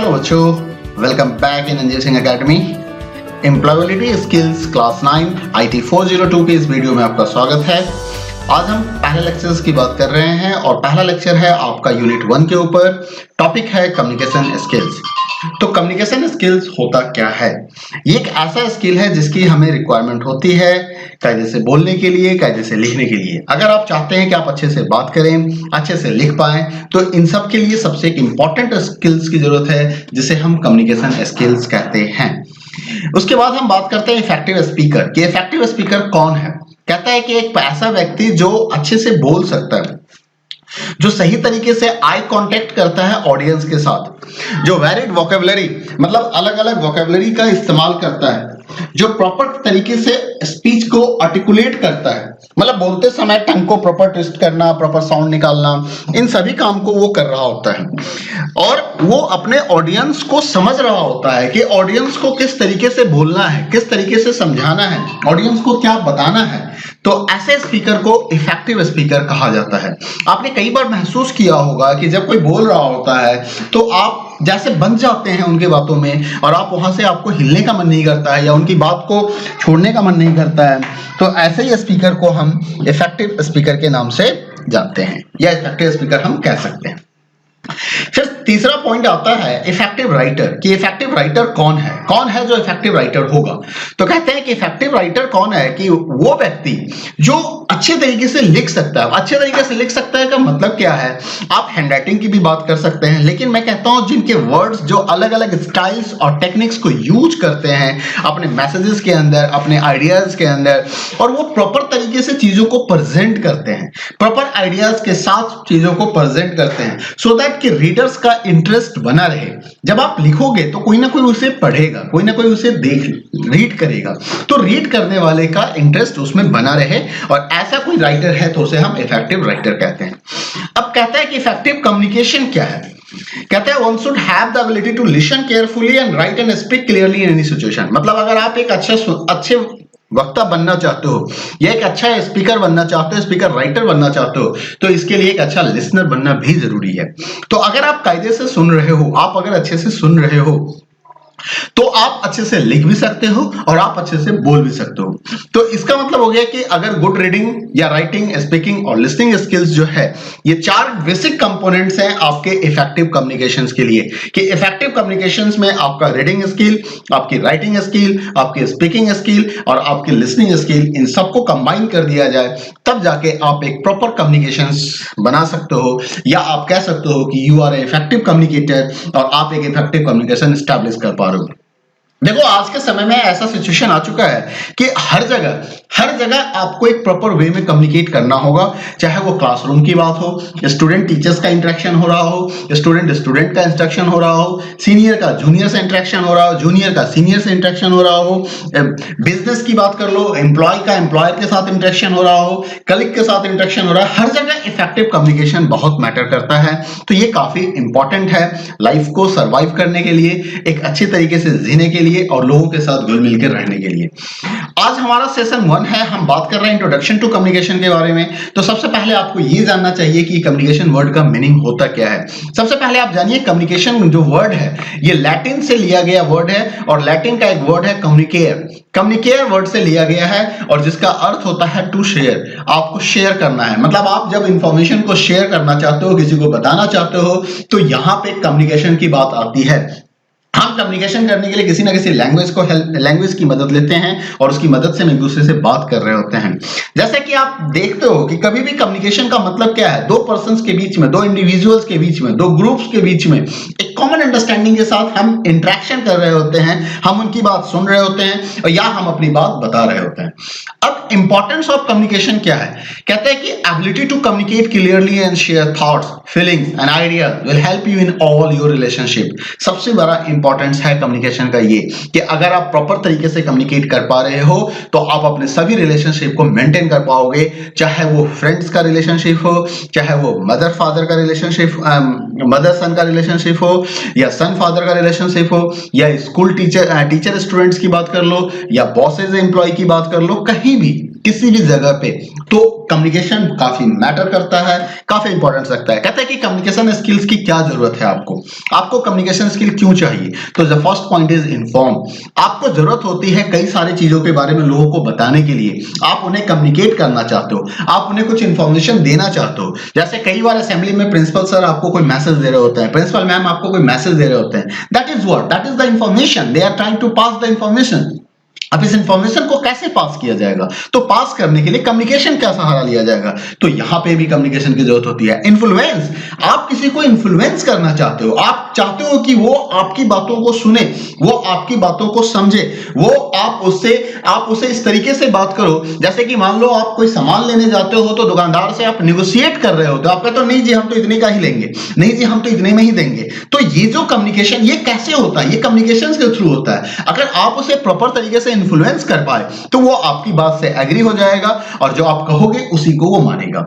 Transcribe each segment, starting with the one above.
Hello बच्चों, welcome back in अंजीर Singh academy. Employability skills class 9 IT 402 के इस वीडियो में आपका स्वागत है। आज हम पहले लेक्चर्स की बात कर रहे हैं और पहला लेक्चर है आपका यूनिट 1 के ऊपर। टॉपिक है कम्युनिकेशन स्किल्स। तो कम्युनिकेशन स्किल्स होता क्या है? ये एक ऐसा स्किल है जिसकी हमें रिक्वायरमेंट होती है कायदे से बोलने के लिए, कायदे से लिखने के लिए। अगर आप चाहते हैं कि आप अच्छे से बात करें, अच्छे से लिख पाएं, तो इन सब के लिए सबसे एक इंपॉर्टेंट स्किल्स की जरूरत है जिसे हम कम्युनिकेशन स्किल्स कहते हैं। उसके बाद हम बात करते हैं इफेक्टिव स्पीकर कि इफेक्टिव स्पीकर कौन है। कहता है कि एक ऐसा व्यक्ति जो अच्छे से बोल सकता है, जो सही तरीके से आई कांटेक्ट करता है ऑडियंस के साथ, जो वैलिड वोकैबुलरी मतलब अलग अलग वोकैबुलरी का इस्तेमाल करता है, जो प्रॉपर तरीके से स्पीच को आर्टिकुलेट करता है, मतलब बोलते समय टंग को प्रॉपर ट्विस्ट करना, प्रॉपर साउंड निकालना, इन सभी काम को वो कर रहा होता है और वो अपने ऑडियंस को समझ रहा होता है कि ऑडियंस को किस तरीके से बोलना है, किस तरीके से समझाना है, ऑडियंस को क्या बताना है। तो ऐसे स्पीकर को इफेक्टिव स्पीकर कहा जाता है। आपने कई बार महसूस किया होगा कि जब कोई बोल रहा होता है तो आप जैसे बंध जाते हैं उनके बातों में और आप वहां से आपको हिलने का मन नहीं करता है या उनकी बात को छोड़ने का मन नहीं करता है। तो ऐसे ही स्पीकर को हम इफेक्टिव स्पीकर के नाम से जानते हैं या इफेक्टिव स्पीकर हम कह सकते हैं। फिर तीसरा पॉइंट आता है इफेक्टिव राइटर कि इफेक्टिव राइटर कौन है जो इफेक्टिव राइटर होगा। तो कहते हैं कि इफेक्टिव राइटर कौन है कि वो व्यक्ति जो अच्छे तरीके से लिख सकता है। अच्छे तरीके से लिख सकता है का मतलब क्या है? आप हैंडराइटिंग की भी बात कर सकते हैं, लेकिन मैं कहता हूं जिनके वर्ड्स जो अलग अलग स्टाइल्स और टेक्निक्स को यूज करते हैं अपने मैसेजेस के अंदर, अपने आइडियाज के अंदर, और वो प्रॉपर तरीके से चीजों को प्रेजेंट करते हैं, प्रॉपर आइडियाज के साथ चीजों को प्रेजेंट करते हैं, सो दैट कि रीडर्स का इंटरेस्ट बना रहे। जब आप लिखोगे तो कोई ना कोई उसे पढ़ेगा, कोई ना कोई उसे रीड करेगा, तो रीड करने वाले का इंटरेस्ट उसमें बना रहे, और ऐसा कोई राइटर है तो उसे हम इफेक्टिव राइटर कहते हैं। अब कहता है कि इफेक्टिव कम्युनिकेशन क्या है। कहता है one should have the ability to listen carefully and write and speak clearly in any situation। मतलब अगर आप एक अच्छे वक्ता बनना चाहते हो या एक अच्छा स्पीकर बनना चाहते हो, स्पीकर राइटर बनना चाहते हो, तो इसके लिए एक अच्छा लिसनर बनना भी जरूरी है। तो अगर आप कायदे से सुन रहे हो, आप अगर अच्छे से सुन रहे हो, तो आप अच्छे से लिख भी सकते हो और आप अच्छे से बोल भी सकते हो। तो इसका मतलब हो गया कि अगर गुड रीडिंग या राइटिंग, स्पीकिंग और लिसनिंग स्किल्स जो है, ये 4 बेसिक कंपोनेंट्स हैं आपके इफेक्टिव कम्युनिकेशंस के लिए। कि इफेक्टिव कम्युनिकेशंस में आपका रीडिंग स्किल, आपकी राइटिंग स्किल, आपकी स्पीकिंग स्किल और आपकी लिसनिंग स्किल, इन सबको कंबाइन कर दिया जाए, तब जाके आप एक प्रॉपर कम्युनिकेशंस बना सकते हो, या आप कह सकते हो कि you are a effective communicator और आप एक इफेक्टिव कम्युनिकेशन स्टैब्लिश कर पा रहे हो। देखो आज के समय में ऐसा सिचुएशन आ चुका है कि हर जगह आपको एक प्रॉपर वे में कम्युनिकेट करना होगा, चाहे वो क्लासरूम की बात हो, स्टूडेंट टीचर्स का इंटरेक्शन हो रहा हो, स्टूडेंट का इंस्ट्रक्शन हो रहा हो, सीनियर का जूनियर से इंटरेक्शन हो रहा हो, जूनियर का सीनियर से इंटरेक्शन हो रहा हो, बिजनेस की बात कर लो, एम्प्लॉय का एम्प्लॉयर के साथ इंटरेक्शन हो रहा हो, कलीग के साथ इंटरेक्शन हो रहा है। हर जगह इफेक्टिव कम्युनिकेशन बहुत मैटर करता है। तो ये काफी इंपॉर्टेंट है लाइफ को सर्वाइव करने के लिए, एक अच्छे तरीके से जीने के लिए और लोगों के साथ घुल मिल कर रहने के लिए। आज हमारा सेशन 1 है, हम बात कर रहे हैं इंट्रोडक्शन टू कम्युनिकेशन के बारे में। तो सबसे पहले आपको ये जानना चाहिए कि कम्युनिकेशन वर्ड का मीनिंग होता क्या है। सबसे पहले आप जानिए कम्युनिकेशन जो वर्ड है ये लैटिन से लिया गया वर्ड है, और लैटिन का एक वर्ड है कम्युनिकेयर वर्ड से लिया गया है, और जिसका अर्थ होता है टू शेयर। आपको शेयर करना है, मतलब आप जब इंफॉर्मेशन को शेयर करना चाहते हो, किसी को बताना चाहते हो, तो यहां पे कम्युनिकेशन की बात आती है। हम कम्युनिकेशन करने के लिए किसी ना किसी लैंग्वेज की मदद लेते हैं और उसकी मदद से हम एक दूसरे से बात कर रहे होते हैं। जैसे कि आप देखते हो कि कभी भी कम्युनिकेशन का मतलब क्या है? 2 पर्सन्स के बीच में, 2 इंडिविजुअल्स के बीच में, 2 ग्रुप्स के बीच में एक कॉमन अंडरस्टैंडिंग के साथ हम इंटरेक्शन कर रहे होते हैं, हम उनकी बात सुन रहे होते हैं या हम अपनी बात बता रहे होते हैं। अब इंपॉर्टेंस ऑफ कम्युनिकेशन क्या है? कहते हैं कि ability to communicate clearly and share thoughts, feelings and ideas will help you in all your relationship. सबसे बड़ा इंपॉर्टेंस है कम्युनिकेशन का ये कि अगर आप प्रॉपर तरीके से कम्युनिकेट कर पा रहे हो तो आप अपने सभी रिलेशनशिप को मेंटेन कर पाओगे, चाहे वो फ्रेंड्स का रिलेशनशिप हो, चाहे वो मदर फादर का रिलेशनशिप, मदर सन का रिलेशनशिप हो, या सन फादर का रिलेशनशिप हो, या स्कूल टीचर स्टूडेंट्स की बात कर लो, या बॉसेज एम्प्लॉय की बात कर लो, कहीं भी किसी भी जगह पे, तो कम्युनिकेशन काफी मैटर करता है, काफी इंपॉर्टेंस रखता है। कहते हैं कि कम्युनिकेशन स्किल्स की क्या जरूरत है आपको कम्युनिकेशन स्किल क्यों चाहिए? तो the first point is inform. आपको जरूरत होती है कई सारी चीजों के बारे में लोगों को बताने के लिए। आप उन्हें कम्युनिकेट करना चाहते हो, आप उन्हें कुछ इंफॉर्मेशन देना चाहते हो। जैसे कई बार असेंबली में प्रिंसिपल सर आपको कोई मैसेज दे रहे होते हैं, प्रिंसिपल मैम आपको कोई मैसेज दे रहे होते हैं। That is what, that is the information, they are trying to pass the information. अब इस इंफॉर्मेशन को कैसे पास किया जाएगा? तो पास करने के लिए कम्युनिकेशन का सहारा लिया जाएगा। तो यहां पे भी कम्युनिकेशन की जरूरत होती है। इन्फ्लुएंस, आप किसी को इन्फ्लुएंस करना चाहते हो, आप चाहते हो कि वो आपकी बातों को सुने, वो आपकी बातों को समझे, वो आप उसे इस तरीके से बात करो जैसे कि मान लो आप कोई सामान लेने जाते हो तो दुकानदार से आप निगोशिएट कर रहे हो, तो आप कहते हो नहीं जी हम तो इतने का ही लेंगे, नहीं जी हम तो इतने में ही देंगे। तो ये जो कम्युनिकेशन, ये कैसे होता है? ये कम्युनिकेशन के थ्रू होता है। अगर आप उसे प्रॉपर तरीके से इन्फ्लुएंस कर पाए तो वो आपकी बात से एग्री हो जाएगा और जो आप कहोगे उसी को वो मानेगा।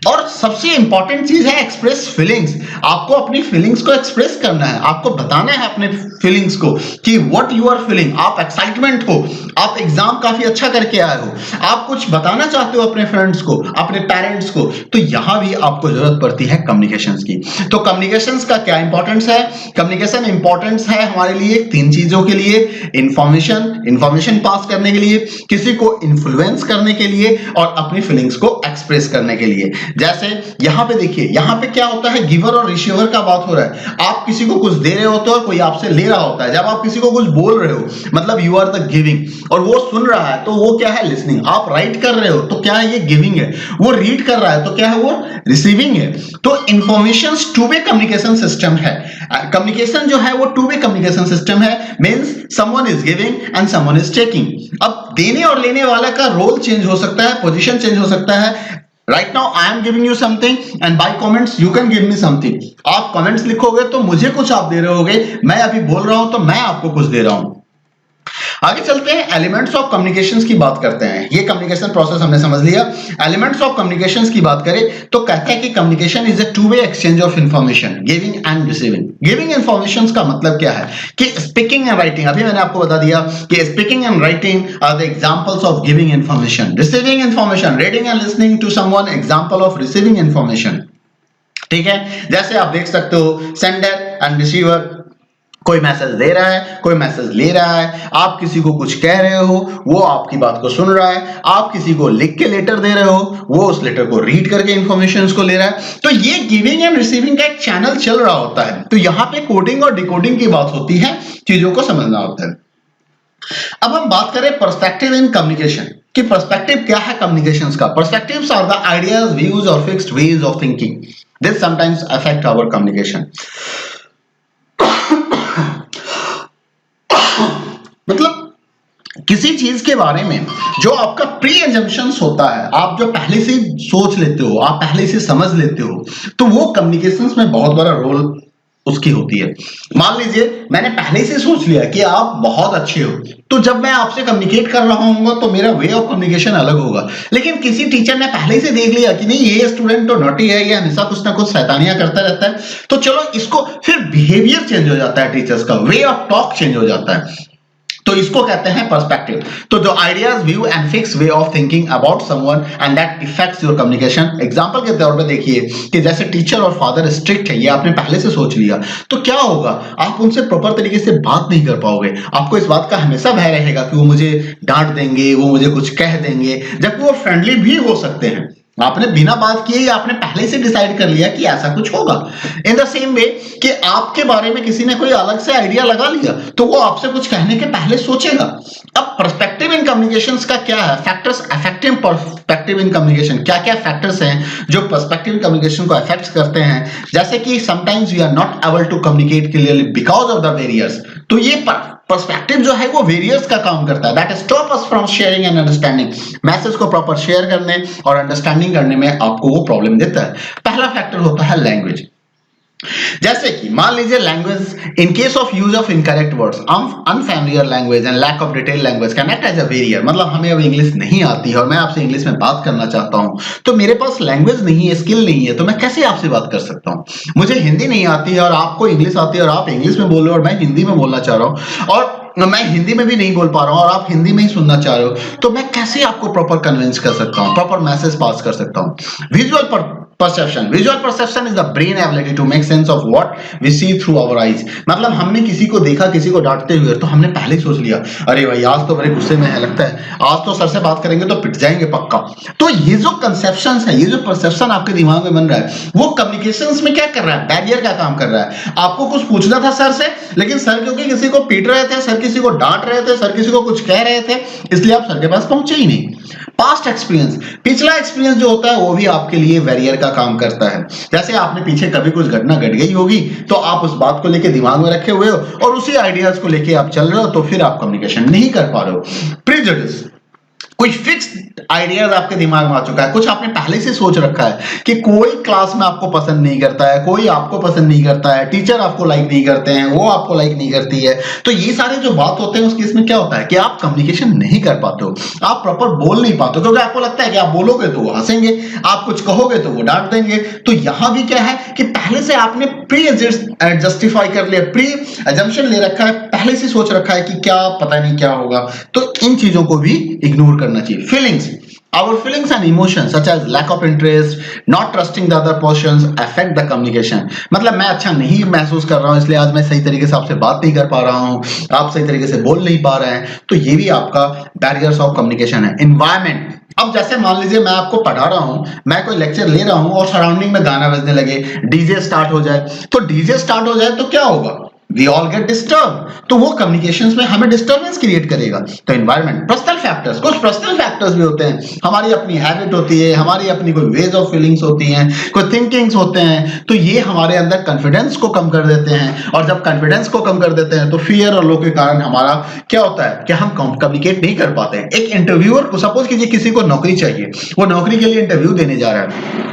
और सबसे इंपॉर्टेंट चीज है एक्सप्रेस फीलिंग्स। आपको अपनी फीलिंग्स को एक्सप्रेस करना है, आपको बताना है अपने फीलिंग्स को कि व्हाट यू आर फीलिंग। आप एक्साइटमेंट हो, आप एग्जाम काफी अच्छा करके आए हो, आप कुछ बताना चाहते हो अपने फ्रेंड्स को, अपने पेरेंट्स को, तो यहां भी आपको जरूरत पड़ती है कम्युनिकेशंस की। तो कम्युनिकेशंस का क्या इंपॉर्टेंस है? कम्युनिकेशन इंपॉर्टेंस है हमारे लिए तीन चीजों के लिए: इंफॉर्मेशन पास करने के लिए, किसी को इन्फ्लुएंस करने के लिए और अपनी फीलिंग्स को एक्सप्रेस करने के लिए। जैसे यहां पे देखिए, यहां पे क्या होता है, गिवर और रिसीवर का बात हो रहा है। आप किसी को कुछ दे रहे होते हो और कोई आपसे ले रहा होता है। जब आप किसी को कुछ बोल रहे हो मतलब यू आर द गिविंग, और वो सुन रहा है तो वो क्या है, लिसनिंग। आप राइट कर रहे हो तो क्या है, ये गिविंग है। वो रीड कर रहा है तो क्या है, वो रिसीविंग है। तो information two way communication system है। कम्युनिकेशन जो है वो टू वे कम्युनिकेशन सिस्टम है, means someone is giving and someone is taking. अब देने और लेने वाले का रोल चेंज हो सकता है, पोजीशन चेंज हो सकता है। Right now I am giving you something and by comments you can give me something। आप कमेंट्स लिखोगे तो मुझे कुछ आप दे रहे होगे, मैं अभी बोल रहा हूं तो मैं आपको कुछ दे रहा हूं। आगे चलते हैं, एलिमेंट्स ऑफ कम्युनिकेशंस की बात करते हैं। ये कम्युनिकेशन प्रोसेस हमने समझ लिया। एलिमेंट्स ऑफ कम्युनिकेशंस की बात करें तो कहते हैं कि communication is a two way exchange of information, giving and receiving. Giving information का मतलब क्या है कि स्पीकिंग एंड राइटिंग, अभी मैंने आपको बता दिया कि speaking and writing are the examples of giving information. Receiving information, reading and listening to someone, example of receiving information. ठीक है, जैसे आप देख सकते हो सेंडर एंड रिसीवर, कोई मैसेज दे रहा है, कोई मैसेज ले रहा है। आप किसी को कुछ कह रहे हो, वो आपकी बात को सुन रहा है। आप किसी को लिख के लेटर दे रहे हो, वो उस लेटर को रीड करके इंफॉर्मेशन को ले रहा है। तो ये गिविंग एंड रिसीविंग का एक चैनल चल रहा होता है। तो यहां पे कोडिंग और डिकोडिंग की बात होती है, चीजों को समझना होता है। अब हम बात करें पर्सपेक्टिव इन कम्युनिकेशन कि पर्सपेक्टिव क्या है कम्युनिकेशंस का। Perspectives are the ideas, views और fixed ways of thinking. This sometimes affect our communication. मतलब किसी चीज के बारे में जो आपका प्री एजम्पशंस होता है, आप जो पहले से सोच लेते हो, आप पहले से समझ लेते हो, तो वो कम्युनिकेशंस में बहुत बड़ा रोल उसकी होती है। मान लीजिए मैंने पहले से सोच लिया कि आप बहुत अच्छे हो, तो जब मैं आपसे कम्युनिकेट कर रहा हूँ तो मेरा वे ऑफ कम्युनिकेशन अलग होगा। लेकिन किसी टीचर ने पहले से देख लिया कि नहीं ये स्टूडेंट तो नॉटी है, ये हमेशा कुछ ना कुछ शैतानियां करता रहता है, तो चलो इसको, फिर बिहेवियर चेंज हो जाता है, टीचर्स का वे ऑफ टॉक चेंज हो जाता है। तो इसको कहते हैं पर्सपेक्टिव। तो जो ideas, view and fix way of thinking about someone and that effects your communication. Example के तौर पे देखिए कि जैसे टीचर और फादर स्ट्रिक्ट है, ये आपने पहले से सोच लिया, तो क्या होगा, आप उनसे प्रॉपर तरीके से बात नहीं कर पाओगे। आपको इस बात का हमेशा भय रहेगा कि वो मुझे डांट देंगे, वो मुझे कुछ कह देंगे, जबकि वो फ्रेंडली भी हो सकते हैं। आपने बिना बात किए आपने पहले से डिसाइड कर लिया कि ऐसा कुछ होगा। इन द सेम वे कि आपके बारे में किसी ने कोई अलग से आइडिया लगा लिया, तो वो आपसे कुछ कहने के पहले सोचेगा। अब पर्सपेक्टिव इन कम्युनिकेशंस का क्या है, factors affecting perspective in communication. क्या क्या फैक्टर्स हैं जो पर्सपेक्टिव कम्युनिकेशन को अफेक्ट करते हैं? जैसे कि sometimes we are not able to communicate clearly because of the barriers. तो ये पर्सपेक्टिव जो है वो वेरियर्स का काम करता है, that stop us from sharing and understanding. Message को प्रॉपर शेयर करने और अंडरस्टैंडिंग करने में आपको वो प्रॉब्लम देता है। पहला फैक्टर होता है लैंग्वेज। जैसे कि मान लीजिए language, in case of use of incorrect words, unfamiliar language and lack of detail language can act as a barrier. मतलब हमें अब इंग्लिश नहीं आती है और मैं आपसे इंग्लिश में बात करना चाहता हूं, तो मेरे पास लैंग्वेज नहीं है, स्किल नहीं है, तो मैं कैसे आपसे बात कर सकता हूं। मुझे हिंदी नहीं आती है और आपको इंग्लिश आती है और आप इंग्लिश में बोल रहे हो और मैं हिंदी में बोलना चाह रहा हूं, और मैं हिंदी में भी नहीं बोल पा रहा हूँ और आप हिंदी में ही सुनना चाह रहे हो, तो मैं कैसे आपको प्रॉपर कन्विंस कर सकता हूँ, प्रॉपर मैसेज पास कर सकता हूँ? Visual perception. Visual perception is the brain ability to make sense of what we see through our eyes. मतलब हमने किसी को देखा, किसी को डांटते हुए, तो हमने पहले ही सोच लिया, अरे भाई आज तो बड़े गुस्से में है, लगता है आज तो सर से बात करेंगे तो पिट जाएंगे पक्का। तो ये जो कंसेप्शंस है, ये जो परसेप्शन आपके दिमाग में बन रहा है, वो कम्युनिकेशंस में क्या कर रहा है? बैरियर का काम कर रहा है। आपको कुछ पूछना था सर से, लेकिन सर क्योंकि किसी को पीट रहे थे, सर किसी को डांट रहे थे, सर किसी को कुछ कह रहे थे, इसलिए आप सर के पास पहुंचे ही नहीं। पास्ट एक्सपीरियंस, पिछला एक्सपीरियंस जो होता है वो भी आपके लिए बैरियर का काम करता है। जैसे आपने पीछे कभी कुछ घटना घट गई होगी, तो आप उस बात को लेके दिमाग में रखे हुए हो और उसी आइडियाज को लेके आप चल रहे हो, तो फिर आप कम्युनिकेशन नहीं कर पा रहे हो। प्रेजुडिस, कुछ फिक्स्ड आइडियाज आपके दिमाग में आ चुका है, कुछ आपने पहले से सोच रखा है कि कोई क्लास में आपको पसंद नहीं करता है, कोई आपको पसंद नहीं करता है, टीचर आपको लाइक नहीं करते हैं, वो आपको लाइक नहीं करती है। तो ये सारे जो बात होते हैं उस केस में क्या होता है कि आप कम्युनिकेशन नहीं कर पाते हो, आप प्रॉपर बोल नहीं पाते हो, क्योंकि आपको लगता है कि आप बोलोगे तो वो हंसेंगे, आप कुछ कहोगे तो वो डांट देंगे। तो यहां भी क्या है कि पहले से आपने प्री जस्टिफाई कर लिया, प्री अजम्पशन ले रखा है, पहले से सोच रखा है कि क्या पता नहीं क्या होगा। तो इन चीजों को भी इग्नोर करना चाहिए। Feelings, our feelings and emotions such as lack of interest, not trusting the other persons affect the communication. मतलब मैं अच्छा नहीं महसूस कर रहा हूं, इसलिए आज मैं सही तरीके से आपसे बात नहीं कर पा रहा हूं, आप सही तरीके से बोल नहीं पा रहे हैं, तो ये भी आपका बैरियर्स ऑफ कम्युनिकेशन है। एनवायरमेंट, अब जैसे मान लीजिए मैं आपको पढ़ा रहा हूं, मैं कोई लेक्चर ले रहा हूं और सराउंडिंग में गाना बजने लगे, डीजे स्टार्ट हो जाए, तो डीजे स्टार्ट हो जाए तो क्या होगा? We all get disturbed, तो वो कम्युनिकेशंस में हमें डिस्टर्बेंस क्रिएट करेगा। तो एनवायरनमेंट, पर्सनल फैक्टर्स, कुछ पर्सनल फैक्टर्स भी होते हैं, हमारी अपनी हैबिट होती है, हमारी अपनी कोई वेज ऑफ फीलिंग्स होती हैं, कोई थिंकिंग्स होते हैं, तो ये हमारे अंदर कॉन्फिडेंस को कम कर देते हैं, और जब कॉन्फिडेंस को कम कर देते हैं तो फियर और लो के कारण हमारा क्या होता है कि हम कम्युनिकेट नहीं कर पाते हैं। एक इंटरव्यूअर को सपोज कीजिए किसी को नौकरी चाहिए, वो नौकरी के लिए इंटरव्यू देने जा रहा है,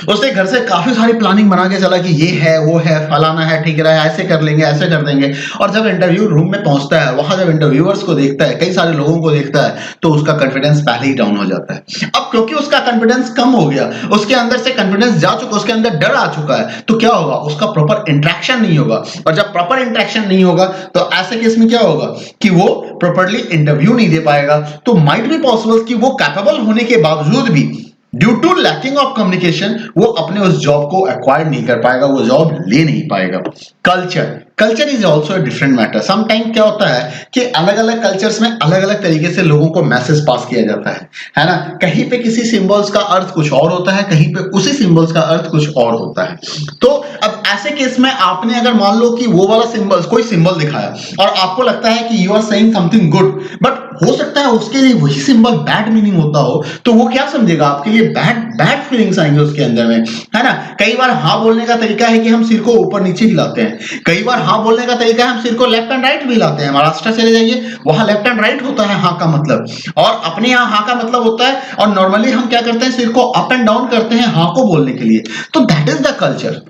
उसने घर से काफी सारी प्लानिंग बना के चला कि ये है वो है फलाना है ठीक है ऐसे कर लेंगे ऐसे कर देंगे, और जब इंटरव्यू रूम में पहुंचता है, वहां जब इंटरव्यूअर्स को देखता है, कई सारे लोगों को देखता है, तो उसका कॉन्फिडेंस पहले ही डाउन हो जाता है। अब क्योंकि उसका कॉन्फिडेंस कम हो गया, उसके अंदर से कॉन्फिडेंस जा चुका, उसके अंदर डर आ चुका है, तो क्या होगा? उसका प्रॉपर इंटरेक्शन नहीं होगा, और जब प्रॉपर इंटरेक्शन नहीं होगा तो ऐसे केस में क्या होगा कि वो प्रॉपरली इंटरव्यू नहीं दे पाएगा। तो माइट बी पॉसिबल कि वो कैपेबल होने के बावजूद भी due to lacking of communication वो अपने उस जॉब को एक्वायर नहीं कर पाएगा, वो जॉब ले नहीं पाएगा। Culture is also a different matter. Sometime क्या होता है कि अलग अलग कल्चर्स में अलग अलग तरीके से लोगों को मैसेज पास किया जाता है ना? कहीं पे किसी सिंबल्स का अर्थ कुछ और होता है, कहीं पे उसी सिंबल्स का अर्थ कुछ और होता है। तो अब ऐसे केस में आपने अगर मान लो कि वो वाला सिंबल, कोई सिंबल दिखाया और आपको लगता है कि you are saying something good, but हो सकता है उसके लिए वही सिंबल बैड मीनिंग होता हो, तो वो क्या समझेगा? आपके लिए बैड फीलिंग्स आएंगे उसके अंदर में, है ना? कई बार हाँ बोलने का तरीका है कि हम सिर को ऊपर नीचे हिलाते हैं, कई बार हाँ बोलने का तरीका है हम सिर को लेफ्ट एंड राइट भी हिलाते हैं। महाराष्ट्र चले जाइए, वहां लेफ्ट एंड राइट होता है हाँ का मतलब, और अपने यहाँ हाँ का मतलब होता है, और नॉर्मली हम क्या करते हैं? सिर को अप एंड डाउन करते हैं हाँ को बोलने के लिए। तो that is the culture.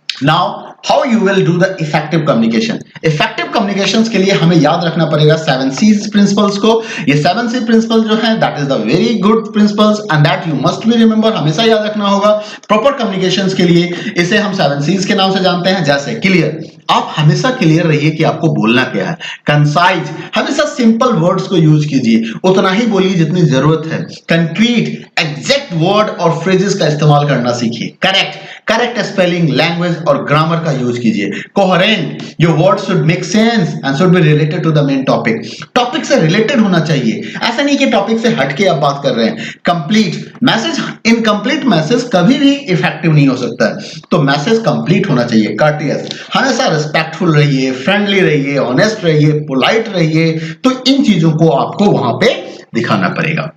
Now how you will do the effective communication. Effective communications के लिए हमें याद रखना पड़ेगा 7 C's प्रिंसिपल्स को। ये 7 C प्रिंसिपल जो है that is the very good principles and that you must be remember, हमेशा याद रखना होगा प्रॉपर कम्युनिकेशंस के लिए। इसे हम 7 C's के नाम से जानते हैं। जैसे क्लियर, आप हमेशा क्लियर रहिए कि आपको बोलना क्या है। कंसाइज, हमेशा सिंपल वर्ड्स को यूज कीजिए, उतना ही बोलिए जितनी जरूरत है। कंक्रीट, एग्जैक्ट वर्ड और फ्रेजेस का इस्तेमाल करना सीखिए। करेक्ट स्पेलिंग, लैंग्वेज और ग्रामर का यूज कीजिए। Coherent, your word should make sense and should be related to the main topic. Topic से रिलेटेड होना चाहिए, ऐसा नहीं कि टॉपिक से हटके आप बात कर रहे हैं। कंप्लीट मैसेज, इनकम्प्लीट मैसेज कभी भी इफेक्टिव नहीं हो सकता है, तो मैसेज कंप्लीट होना चाहिए। कर्टियस, हमेशा रिस्पेक्टफुल रहिए, फ्रेंडली रहिए, ऑनेस्ट रहिए, पोलाइट रहिए। तो इन चीजों को आपको वहां पे दिखाना पड़ेगा।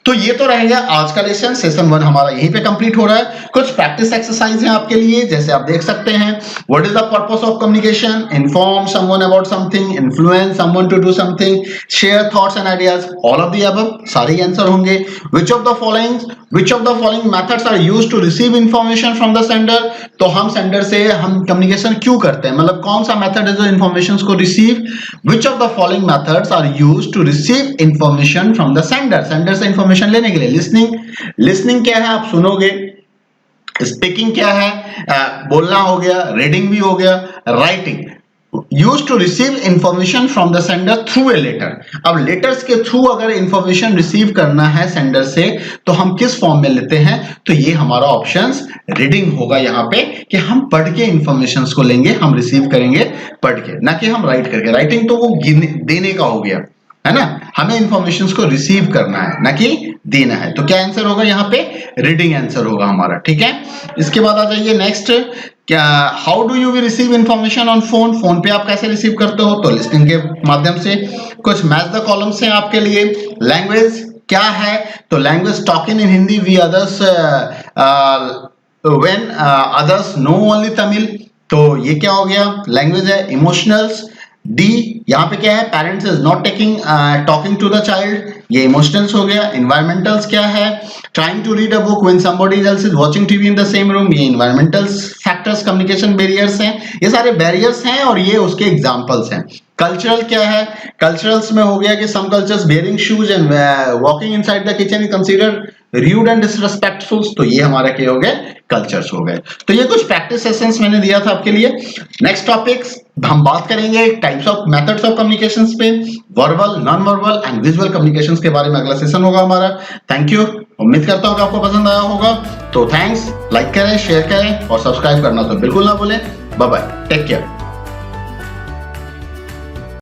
तो ये तो रहेगा आज का लेसन। सेशन 1 हमारा यहीं पे कंप्लीट हो रहा है। कुछ प्रैक्टिस एक्सरसाइज है आपके लिए, जैसे आप देख सकते हैं। What is the purpose of communication? Inform someone about something, influence someone to do something, share thoughts and ideas, all of the above, सारे आंसर होंगे। Which of the following methods are used to receive information from the sender? तो हम sender से हम communication क्यों करते हैं, मतलब कौन सा मेथड है जो इंफॉर्मेशन को receive? Which of the following methods are used to receive information from the sender? Sender से इंफॉर्मेशन लेने के लिए लिसनिंग क्या है, आप सुनोगे। स्पीकिंग क्या है, बोलना हो गया। रीडिंग भी हो गया। Writing, use to receive information from the sender through a letter. अब लेटर्स के थ्रू अगर इंफॉर्मेशन रिसीव करना है सेंडर से तो हम किस फॉर्म में लेते हैं, तो ये हमारा ऑप्शंस रीडिंग होगा यहाँ पे, कि हम पढ़ के इंफॉर्मेशन को लेंगे, हम रिसीव करेंगे पढ़ के, ना कि हम राइट करके। राइटिंग तो वो देने का हो गया है ना, हमें इंफॉर्मेशन को रिसीव करना है ना कि देना है। तो क्या आंसर होगा यहाँ पे, रीडिंग आंसर होगा हमारा, ठीक है। इसके बाद आ जाइए नेक्स्ट, क्या how do you we receive information on phone, phone पे आप कैसे रिसीव करते हो, तो लिस्टिंग के माध्यम से। कुछ मैच द कॉलम्स हैं आपके लिए। लैंग्वेज क्या है, तो language talking in Hindi we others when others know only Tamil, तो ये क्या हो गया, लैंग्वेज है। इमोशनल्स, डी यहाँ पे क्या है, parents is not taking talking to the child, ये इमोशनल्स हो गया। एनवायरमेंटल्स क्या है, trying to read a book when somebody else is watching TV in the same room, ये एनवायरमेंटल्स फैक्टर्स, कम्युनिकेशन बैरियर्स हैं, ये सारे बैरियर्स हैं और ये उसके एग्जांपल्स हैं। कल्चरल क्या है, कल्चरल्स में हो गया कि some cultures wearing shoes and walking inside the kitchen is considered rude and disrespectful, तो ये हमारा क्या हो गए, कल्चर्स हो गए। तो ये कुछ प्रैक्टिस सेशंस मैंने दिया था आपके लिए। नेक्स्ट टॉपिक्स हम बात करेंगे types of methods of communications पे, verbal, non verbal and visual communications के बारे में अगला सेशन होगा हमारा। थैंक यू, उम्मीद करता हूं कि आपको पसंद आया होगा। तो थैंक्स, लाइक करें, शेयर करें और सब्सक्राइब करना तो बिल्कुल ना भूलें। Bye bye, take care.